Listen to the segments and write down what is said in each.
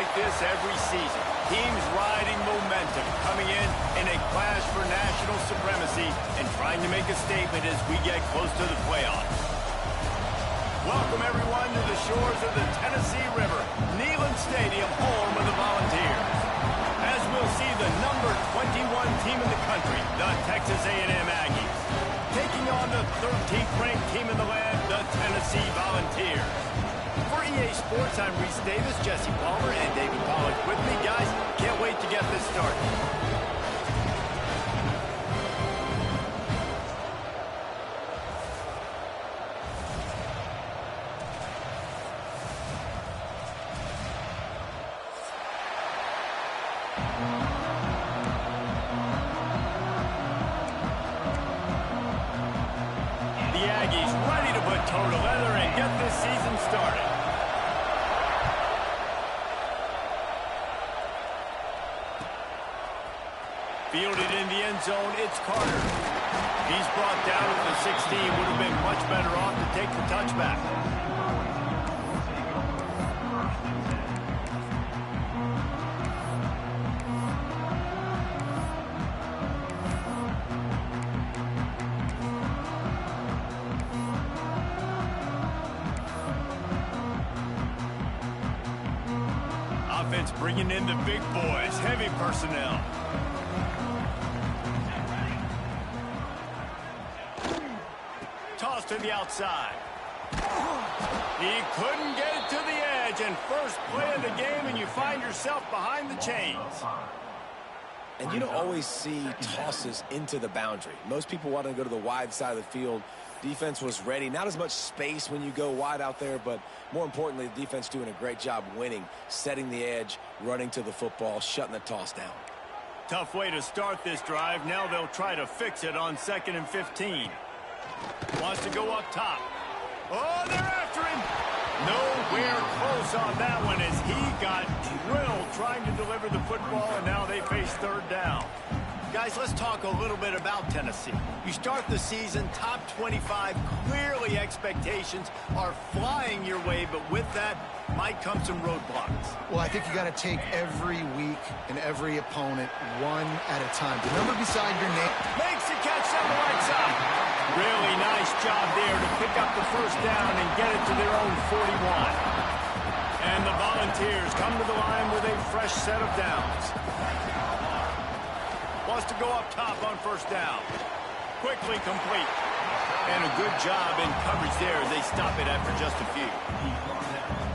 like this every season. Teams riding momentum, coming in a clash for national supremacy and trying to make a statement as we get close to the playoffs. Welcome, everyone, to the shores of the Tennessee River, Neyland Stadium, home of the Volunteers. As we'll see the number 21 team in the country, the Texas A&M Aggies, taking on the 13th ranked team in the land, the Tennessee Volunteers. For EA Sports, I'm Reese Davis, Jesse Palmer, and David Pollack with me. Guys, can't wait to get this started. The Aggies ready to put toe to leather and get this season started. Fielded in the end zone, it's Carter. He's brought down at the 16. Would have been much better off to take the touchback. Offense bringing in the big boys, heavy personnel. Toss to the outside. He couldn't get it to the edge, and first play of the game, and you find yourself behind the chains. And you don't always see tosses into the boundary. Most people want to go to the wide side of the field. Defense was ready. Not as much space when you go wide out there, but more importantly, the defense doing a great job winning, setting the edge, running to the football, shutting the toss down. Tough way to start this drive. Now they'll try to fix it on 2nd and 15. Wants to go up top. Oh, they're after him. Nowhere close on that one as he got drilled trying to deliver the football, and now they face 3rd down. Guys, let's talk a little bit about Tennessee. You start the season top 25. Clearly expectations are flying your way, but with that might come some roadblocks. Well, I think you got to take every week and every opponent one at a time. The number beside your name. Makes the catch on the right side. Really nice job there to pick up the 1st down and get it to their own 41. And the Volunteers come to the line with a fresh set of downs. Wants to go up top on 1st down. Quickly complete. And a good job in coverage there as they stop it after just a few.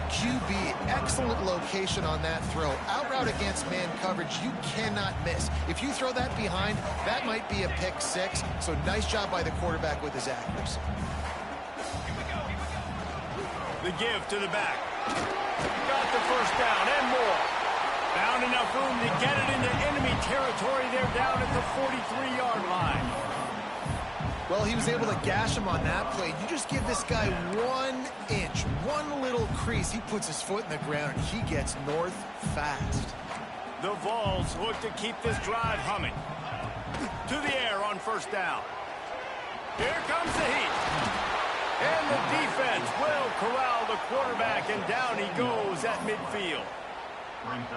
QB, excellent location on that throw. Out route against man coverage, you cannot miss. If you throw that behind, that might be a pick 6. So nice job by the quarterback with his accuracy. The give to the back. Got the 1st down and more. Found enough room to get it into enemy territory. They're down at the 43-yard line. Well, he was able to gash him on that play. You just give this guy 1 inch, one little crease. He puts his foot in the ground, and he gets north fast. The Vols look to keep this drive humming. To the air on 1st down. Here comes the heat. And the defense will corral the quarterback, and down he goes at midfield.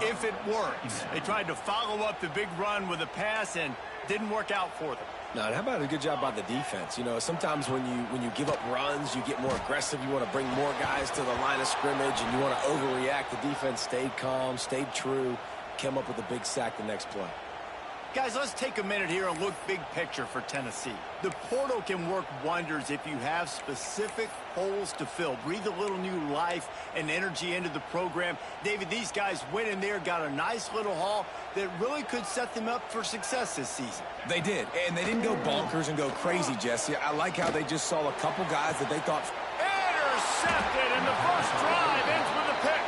If it works. They tried to follow up the big run with a pass and didn't work out for them. Now, how about a good job by the defense? You know, sometimes when you give up runs, you get more aggressive. You want to bring more guys to the line of scrimmage, and you want to overreact. The defense stayed calm, stayed true, came up with a big sack the next play. Guys, let's take a minute here and look big picture for Tennessee. The portal can work wonders if you have specific holes to fill. Breathe a little new life and energy into the program. David, these guys went in there, got a nice little haul that really could set them up for success this season. They did, and they didn't go bonkers and go crazy, Jesse. I like how they just saw a couple guys that they thought... Intercepted, and the first drive ends with a pick.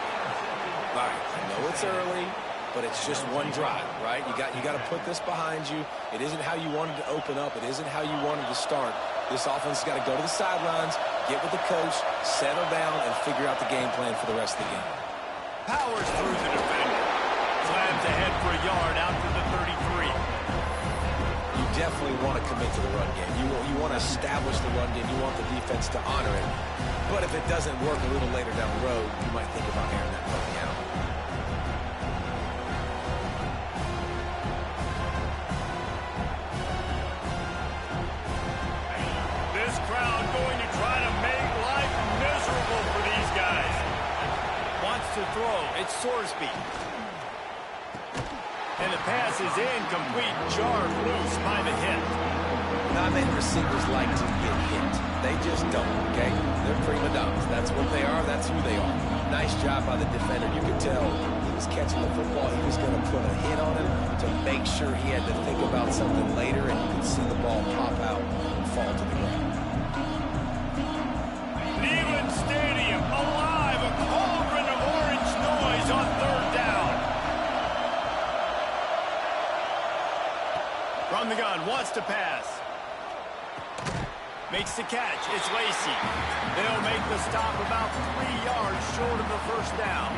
All right, I know it's early, but it's just one drive, right? You got to put this behind you. It isn't how you wanted to open up. It isn't how you wanted to start. This offense has got to go to the sidelines, get with the coach, settle down, and figure out the game plan for the rest of the game. Powers through the defender. Slams ahead for a yard out to the 33. You definitely want to commit to the run game. You want to establish the run game. You want the defense to honor it. But if it doesn't work a little later down the road, you might think about airing that puppy out. throw. It's Sorsby. And the pass is incomplete, jarred loose by the hit. Not many receivers like to get hit. They just don't, okay? They're prima donnas. That's what they are. That's who they are. Nice job by the defender. You could tell he was catching the football. He was going to put a hit on him to make sure he had to think about something later, and you could see the ball pop out and fall to the ground. Neyland Stadium alive, a cauldron of orange noise on third down. From the gun, wants to pass. Makes the catch. It's Lacy. They'll make the stop about 3 yards short of the first down.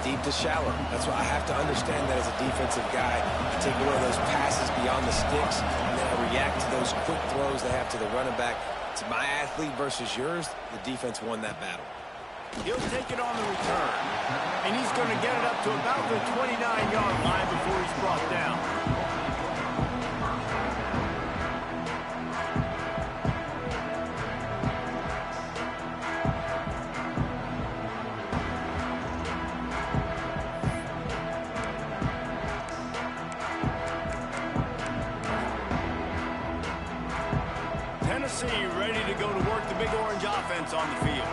Deep to shallow. That's why I have to understand that as a defensive guy. I take away those passes beyond the sticks, and then I react to those quick throws they have to the running back. It's my athlete versus yours. The defense won that battle. He'll take it on the return, and he's going to get it up to about the 29-yard line before he's brought down. Tennessee ready to go to work the Big Orange offense on the field.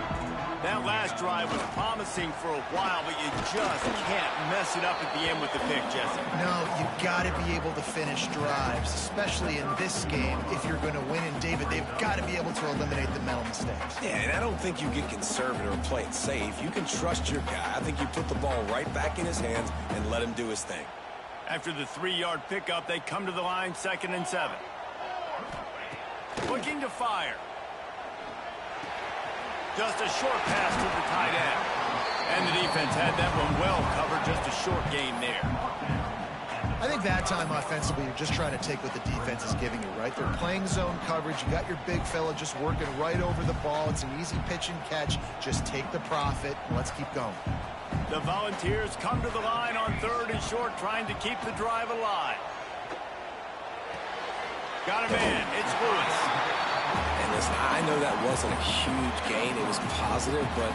That last drive was promising for a while, but you just can't mess it up at the end with the pick, Jesse. No, you got to be able to finish drives, especially in this game. If you're going to win, and David, they've got to be able to eliminate the mental mistakes. Yeah, and I don't think you get conservative or play it safe. You can trust your guy. I think you put the ball right back in his hands and let him do his thing. After the 3-yard pickup, they come to the line, 2nd and 7. Looking to fire. Just a short pass to the tight end. And the defense had that one well covered, just a short gain there. I think that time offensively, you're just trying to take what the defense is giving you, right? They're playing zone coverage. You got your big fella just working right over the ball. It's an easy pitch and catch. Just take the profit. Let's keep going. The Volunteers come to the line on 3rd and short, trying to keep the drive alive. Got a man. It's Lewis. And listen, I know that wasn't a huge gain. It was positive, but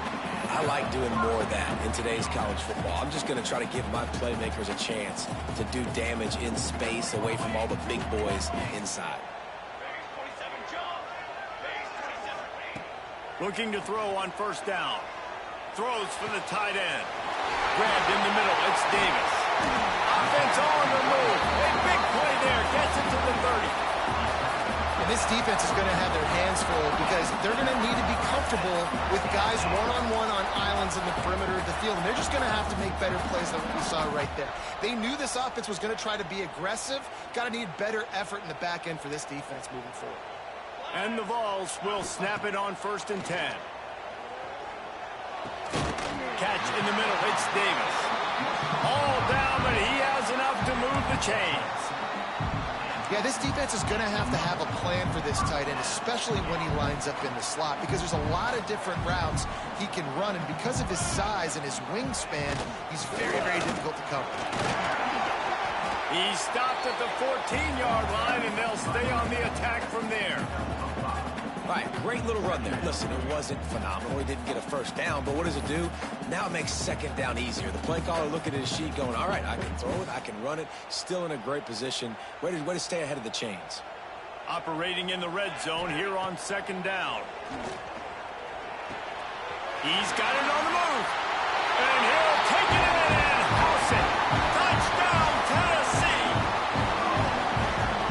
I like doing more of that in today's college football. I'm just going to try to give my playmakers a chance to do damage in space away from all the big boys inside. Looking to throw on 1st down. Throws for the tight end. Grabbed in the middle. It's Davis. Offense on the move. A big play there. Gets it to the 30. And this defense is going to have their hands full because they're going to need to be comfortable with guys one-on-one on islands in the perimeter of the field. And they're just going to have to make better plays than what we saw right there. They knew this offense was going to try to be aggressive. Got to need better effort in the back end for this defense moving forward. And the Vols will snap it on 1st and 10. Catch in the middle. It's Davis. All down, but he has enough to move the chains. Yeah, this defense is going to have a plan for this tight end, especially when he lines up in the slot, because there's a lot of different routes he can run, and because of his size and his wingspan, he's very, very difficult to cover. He stopped at the 14-yard line, and they'll stay on the attack from there. All right, great little run there. Listen, it wasn't phenomenal. He didn't get a 1st down, but what does it do? Now it makes 2nd down easier. The play caller looking at his sheet going, all right, I can throw it, I can run it. Still in a great position. Way to stay ahead of the chains. Operating in the red zone here on 2nd down. He's got it on the move. And he'll take it in and house it. Touchdown, Tennessee.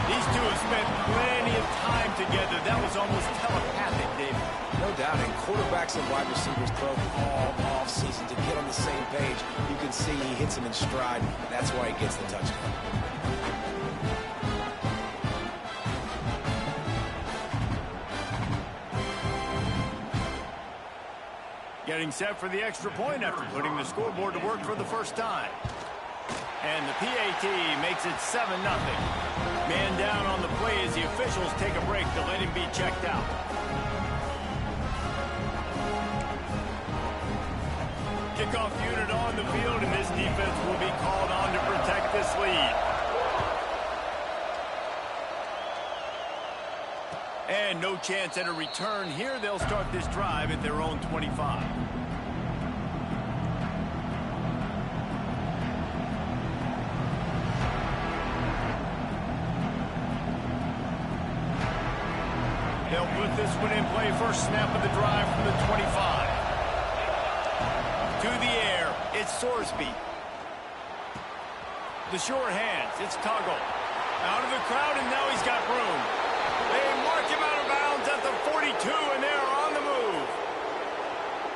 These two have spent plenty of time together. That was almost telepathic, David. No doubt, and quarterbacks and wide receivers throw all off season to get on the same page. You can see he hits him in stride. That's why he gets the touchdown. Getting set for the extra point after putting the scoreboard to work for the first time. And the PAT makes it 7-0. Man down on the play as the officials take a break to let him be checked out. Kickoff unit on the field, and this defense will be called on to protect this lead. And no chance at a return here. They'll start this drive at their own 25. in play, first snap of the drive from the 25. To the air, it's Sorsby. The short hands, it's Tuggle. Out of the crowd, and now he's got room. They mark him out of bounds at the 42, and they're on the move.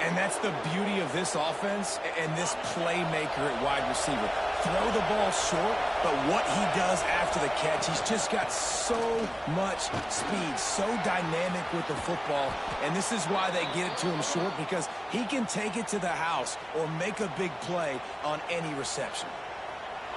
And that's the beauty of this offense and this playmaker at wide receiver. Throw the ball short, but what he does after the catch, he's just got so much speed, so dynamic with the football, and this is why they get it to him short, because he can take it to the house or make a big play on any reception.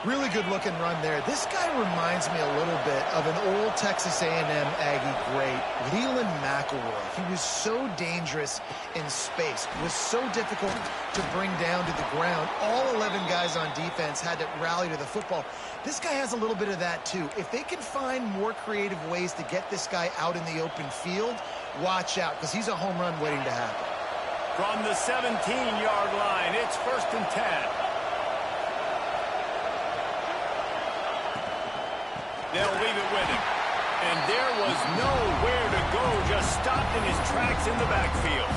Really good looking run there. This guy reminds me a little bit of an old Texas A&M Aggie great, Leland McElroy. He was so dangerous in space, was so difficult to bring down to the ground. All 11 guys on defense had to rally to the football. This guy has a little bit of that too. If they can find more creative ways to get this guy out in the open field, watch out, because he's a home run waiting to happen. From the 17-yard line, it's 1st and 10. They'll leave it with him. And there was nowhere to go, just stopped in his tracks in the backfield.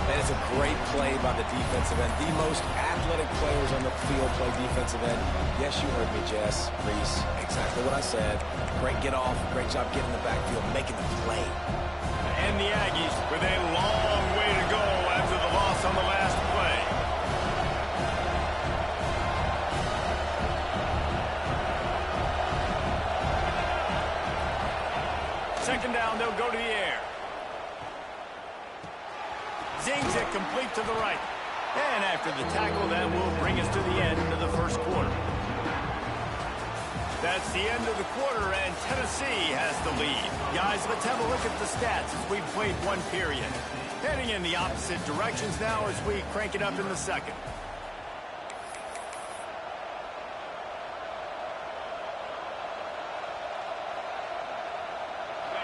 That is a great play by the defensive end. The most athletic players on the field play defensive end. Yes, you heard me, Jess, Reese. Exactly what I said. Great get off, great job getting in the backfield, making the play. And the Aggies with a long way to go after the loss on the last play. Second down, they'll go to the air. Zings it complete to the right. And after the tackle, that will bring us to the end of the first quarter. That's the end of the quarter, and Tennessee has the lead. Guys, let's have a look at the stats as we've played one period. Heading in the opposite directions now as we crank it up in the second.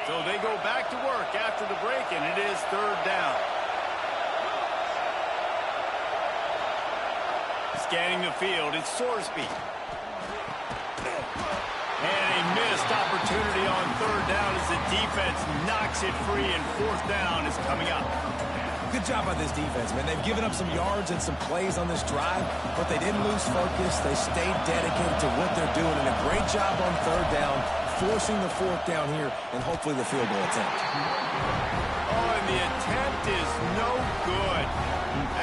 So they go back to work after the break, and it is 3rd down. Scanning the field, it's Sorsby. And a missed opportunity on 3rd down as the defense knocks it free, and 4th down is coming up. Good job by this defense, man. They've given up some yards and some plays on this drive, but they didn't lose focus. They stayed dedicated to what they're doing, and a great job on 3rd down, forcing the 4th down here, and hopefully the field goal attempt. Oh, and the attempt is no good.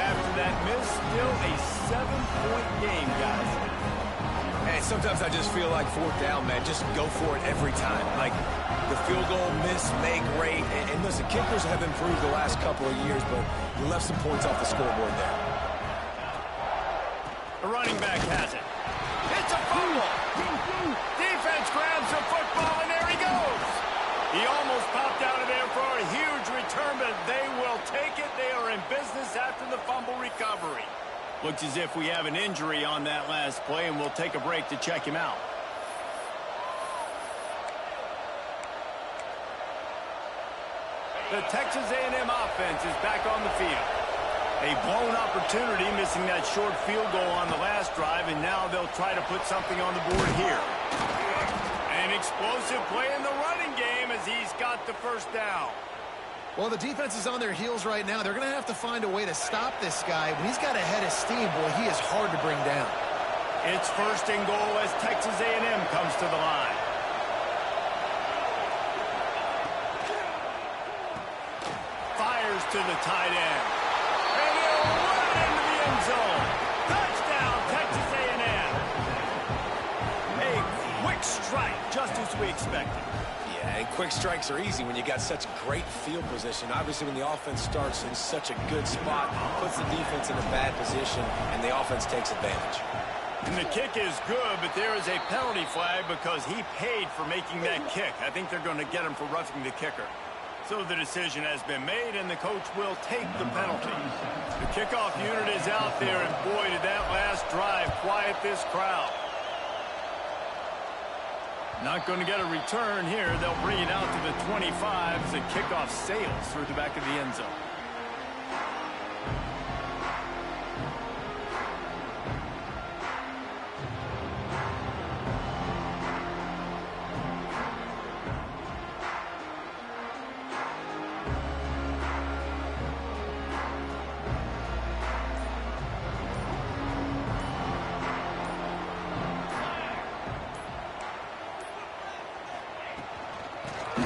After that miss, still a 7-point game, guys. Hey, sometimes I just feel like 4th down, man. Just go for it every time. Like, the field goal miss, make great. And listen, kickers have improved the last couple of years, but you left some points off the scoreboard there. The running back has it. It's a fumble. Defense grabs the football, and there he goes. He almost popped out of there for a huge return, but they will take it. They are in business after the fumble recovery. Looks as if we have an injury on that last play, and we'll take a break to check him out. The Texas A&M offense is back on the field. A blown opportunity, missing that short field goal on the last drive, and now they'll try to put something on the board here. An explosive play in the running game as he's got the 1st down. Well, the defense is on their heels right now. They're going to have to find a way to stop this guy. When he's got a head of steam, boy, he is hard to bring down. It's 1st and goal as Texas A&M comes to the line. Fires to the tight end. And he'll run it into the end zone. Touchdown, Texas A&M. A quick strike, just as we expected. Yeah, and quick strikes are easy when you got such great field position. Obviously, when the offense starts in such a good spot, puts the defense in a bad position, and the offense takes advantage. And the kick is good, but there is a penalty flag because he paid for making that kick. I think they're going to get him for roughing the kicker. So the decision has been made, and the coach will take the penalty. The kickoff unit is out there, and boy, did that last drive quiet this crowd. Not going to get a return here. They'll bring it out to the 25 as the kickoff sails through the back of the end zone.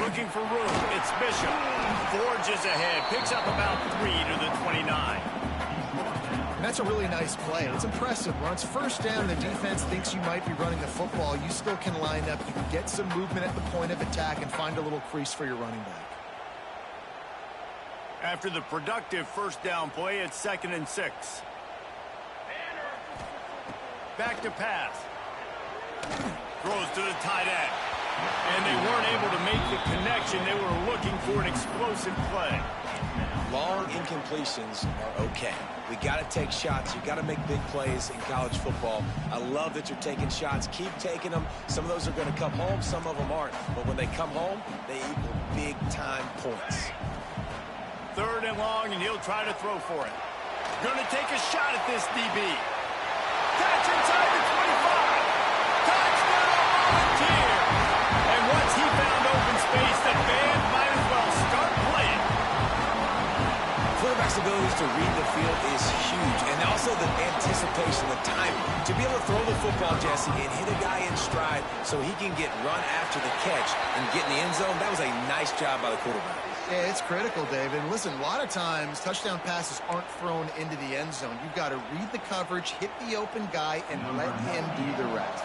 Looking for room. It's Bishop. Forges ahead. Picks up about 3 to the 29. And that's a really nice play. It's impressive. When it's first down, the defense thinks you might be running the football. You still can line up. You can get some movement at the point of attack and find a little crease for your running back. After the productive first down play, it's 2nd and 6. Back to pass. Throws to the tight end. And they weren't able to make the connection. They were looking for an explosive play. Long incompletions are okay. We got to take shots. You got to make big plays in college football. I love that you're taking shots. Keep taking them. Some of those are going to come home. Some of them aren't. But when they come home, they equal big-time points. 3rd and long, and he'll try to throw for it. Going to take a shot at this DB. Catch inside the 25. Touchdown Volunteer. And once he found open space, the band might as well start playing. Quarterback's ability to read the field is huge, and also the anticipation, the timing. To be able to throw the football, Jesse, and hit a guy in stride so he can get run after the catch and get in the end zone, that was a nice job by the quarterback. Yeah, it's critical, David. Listen, a lot of times touchdown passes aren't thrown into the end zone. You've got to read the coverage, hit the open guy, and let him do the rest.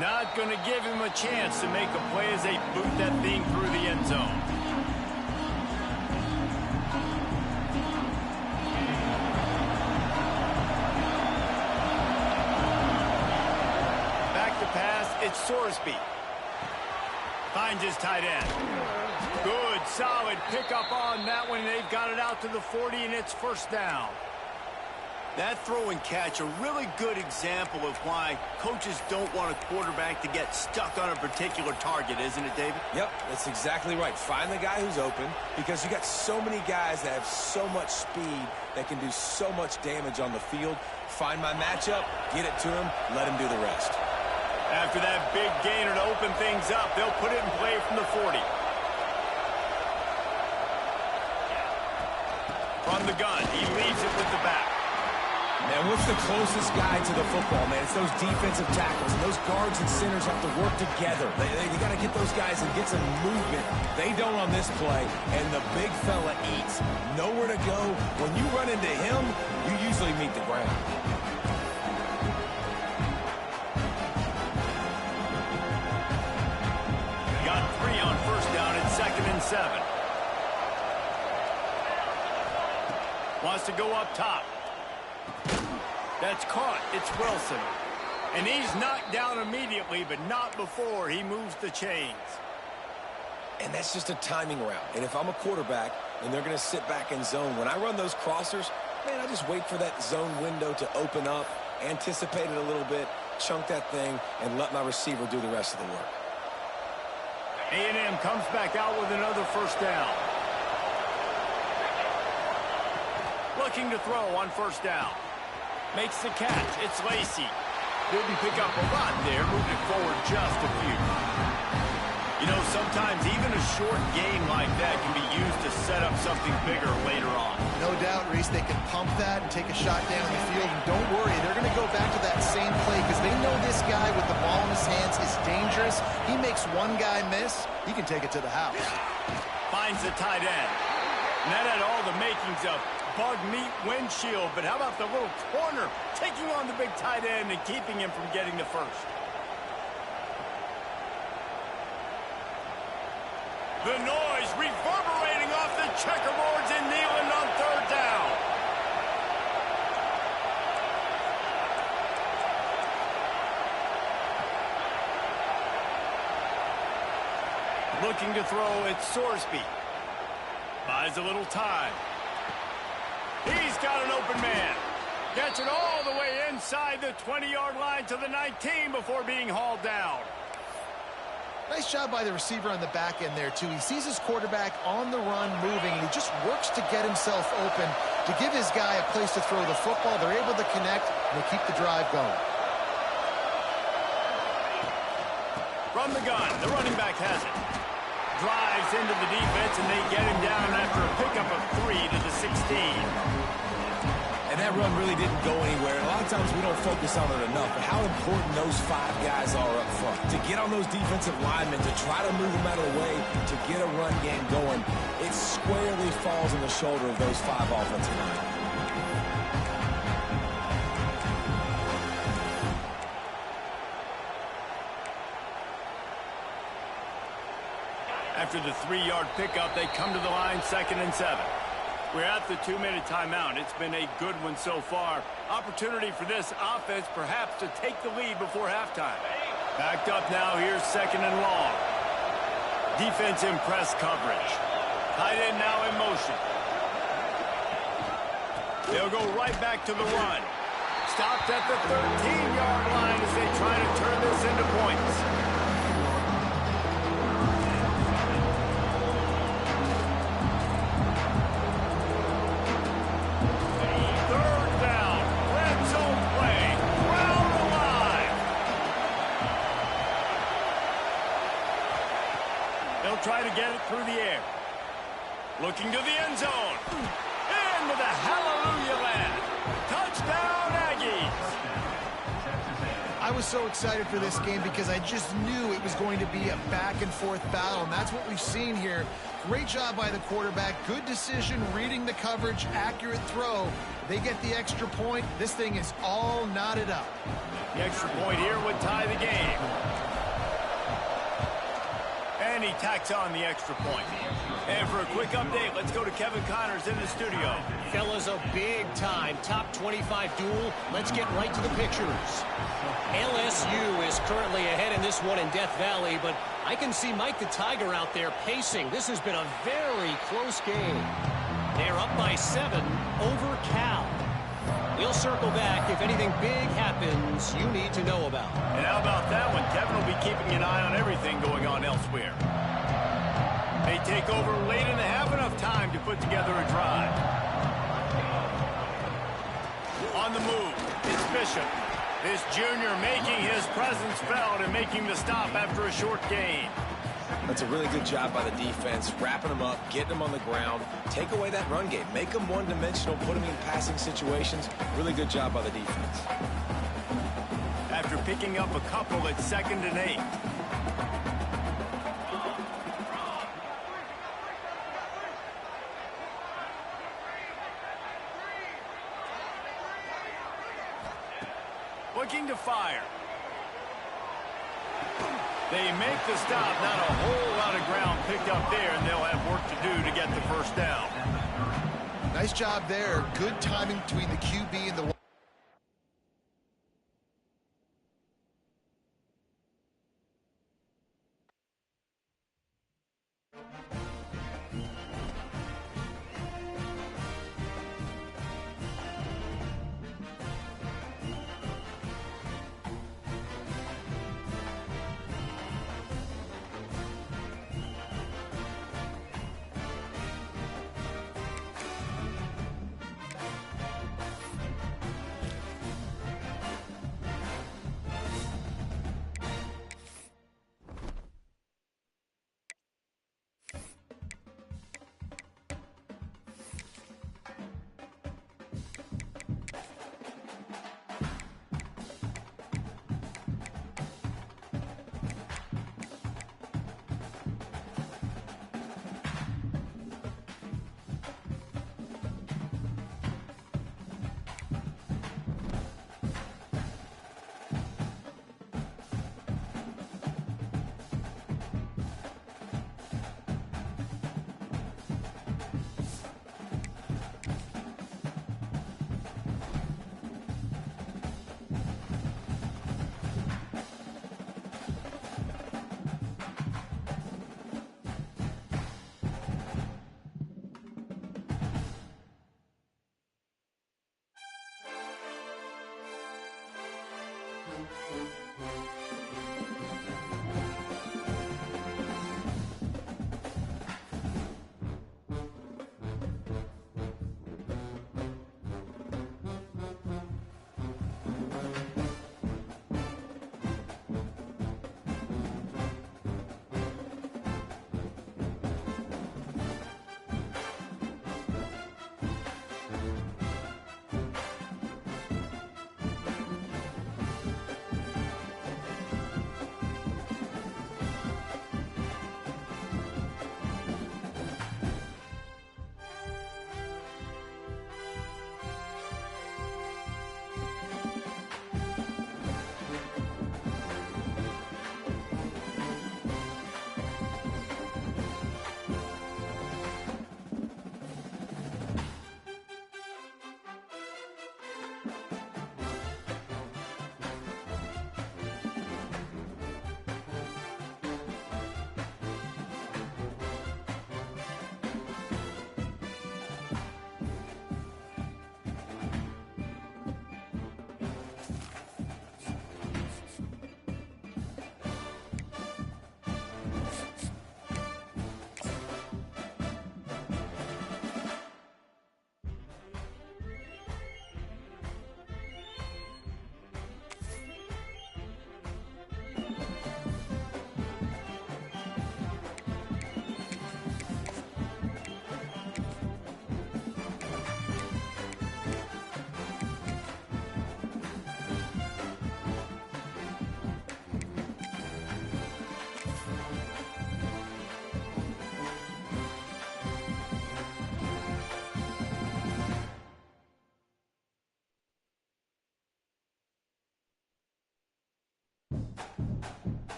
Not going to give him a chance to make a play as they boot that thing through the end zone. Back to pass, it's Sorsby. Finds his tight end. Good, solid pickup on that one. They've got it out to the 40, and it's 1st down. That throw and catch, a really good example of why coaches don't want a quarterback to get stuck on a particular target, isn't it, David? Yep, that's exactly right. Find the guy who's open, because you got so many guys that have so much speed that can do so much damage on the field. Find my matchup, get it to him, let him do the rest. After that big gainer to open things up, they'll put it in play from the 40. From the gun, he leaves it with the back. Man, what's the closest guy to the football, man? It's those defensive tackles. And those guards and centers have to work together. They got to get those guys and get some movement. They don't on this play, and the big fella eats. Nowhere to go. When you run into him, you usually meet the ground. Got 3 on 1st down. It's 2nd and 7. Wants to go up top. That's caught. It's Wilson. And he's knocked down immediately, but not before he moves the chains. And that's just a timing route. And if I'm a quarterback and they're going to sit back in zone, when I run those crossers, man, I just wait for that zone window to open up, anticipate it a little bit, chunk that thing, and let my receiver do the rest of the work. A&M comes back out with another 1st down. Looking to throw on 1st down. Makes the catch. It's Lacey. Didn't pick up a lot there. Moved it forward just a few. You know, sometimes even a short gain like that can be used to set up something bigger later on. No doubt, Reese, they can pump that and take a shot down the field. And don't worry, they're going to go back to that same play because they know this guy with the ball in his hands is dangerous. He makes one guy miss, he can take it to the house. Finds the tight end. And that had all the makings of bug meat windshield, but how about the little corner taking on the big tight end and keeping him from getting the first? The noise reverberating off the checkerboards in Neyland on 3rd down. Looking to throw, it's Sorsby. Buys a little time. He's got an open man. Gets it all the way inside the 20-yard line to the 19 before being hauled down. Nice job by the receiver on the back end there, too. He sees his quarterback on the run moving, and he just works to get himself open to give his guy a place to throw the football. They're able to connect, and they keep the drive going. From the gun, the running back has it. Drives into the defense, and they get him down after a pickup of 3 to the 16. And that run really didn't go anywhere. And a lot of times we don't focus on it enough, but how important those 5 guys are up front. To get on those defensive linemen, to try to move them out of the way, to get a run game going, it squarely falls on the shoulder of those 5 offensive linemen. After the 3-yard pickup, they come to the line, 2nd and 7. We're at the 2-minute timeout. It's been a good one so far. Opportunity for this offense perhaps to take the lead before halftime. Backed up now, here's 2nd and long. Defense in press coverage. Tight end now in motion. They'll go right back to the run. Stopped at the 13-yard line as they try to turn this into points. Try to get it through the air. Looking to the end zone. Into the hallelujah land. Touchdown, Aggies. I was so excited for this game because I just knew it was going to be a back-and-forth battle, and that's what we've seen here. Great job by the quarterback. Good decision, reading the coverage, accurate throw. They get the extra point. This thing is all knotted up. The extra point here would tie the game. And he tacks on the extra point. And for a quick update, let's go to Kevin Connors in the studio. Fellas, a big-time top 25 duel. Let's get right to the pictures. LSU is currently ahead in this one in Death Valley, but I can see Mike the Tiger out there pacing. This has been a very close game. They're up by 7 over Cal. We'll circle back if anything big happens you need to know about. And how about that one? Kevin will be keeping an eye on everything going on elsewhere. They take over late in the half, enough time to put together a drive. On the move, it's Bishop. This junior making his presence felt and making the stop after a short gain. That's a really good job by the defense, wrapping them up, getting them on the ground, take away that run game, make them one-dimensional, put them in passing situations. Really good job by the defense. After picking up a couple at 2nd and 8. Looking to fire. They make the stop. Not a whole lot of ground picked up there, and they'll have work to do to get the first down. Nice job there. Good timing between the QB and the...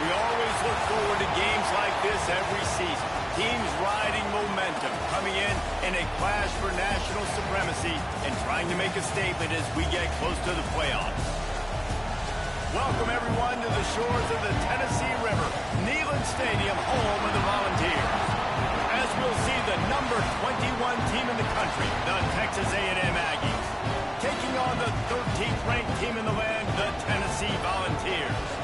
We always look forward to games like this every season. Teams riding momentum, coming in a clash for national supremacy and trying to make a statement as we get close to the playoffs. Welcome, everyone, to the shores of the Tennessee River, Neyland Stadium, home of the Volunteers. As we'll see the number 21 team in the country, the Texas A&M Aggies, taking on the 13th ranked team in the land, the Tennessee Volunteers.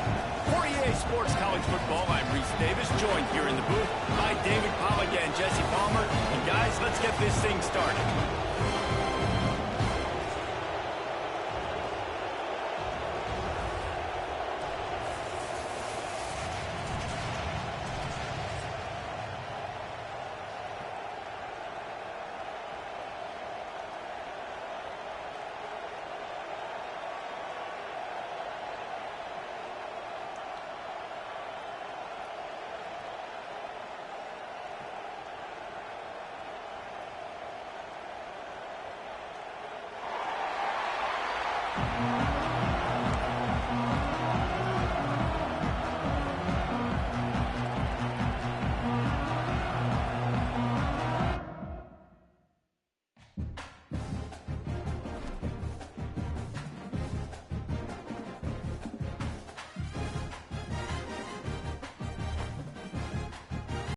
For EA Sports College Football, I'm Reese Davis, joined here in the booth by David Pollack and Jesse Palmer. And guys, let's get this thing started.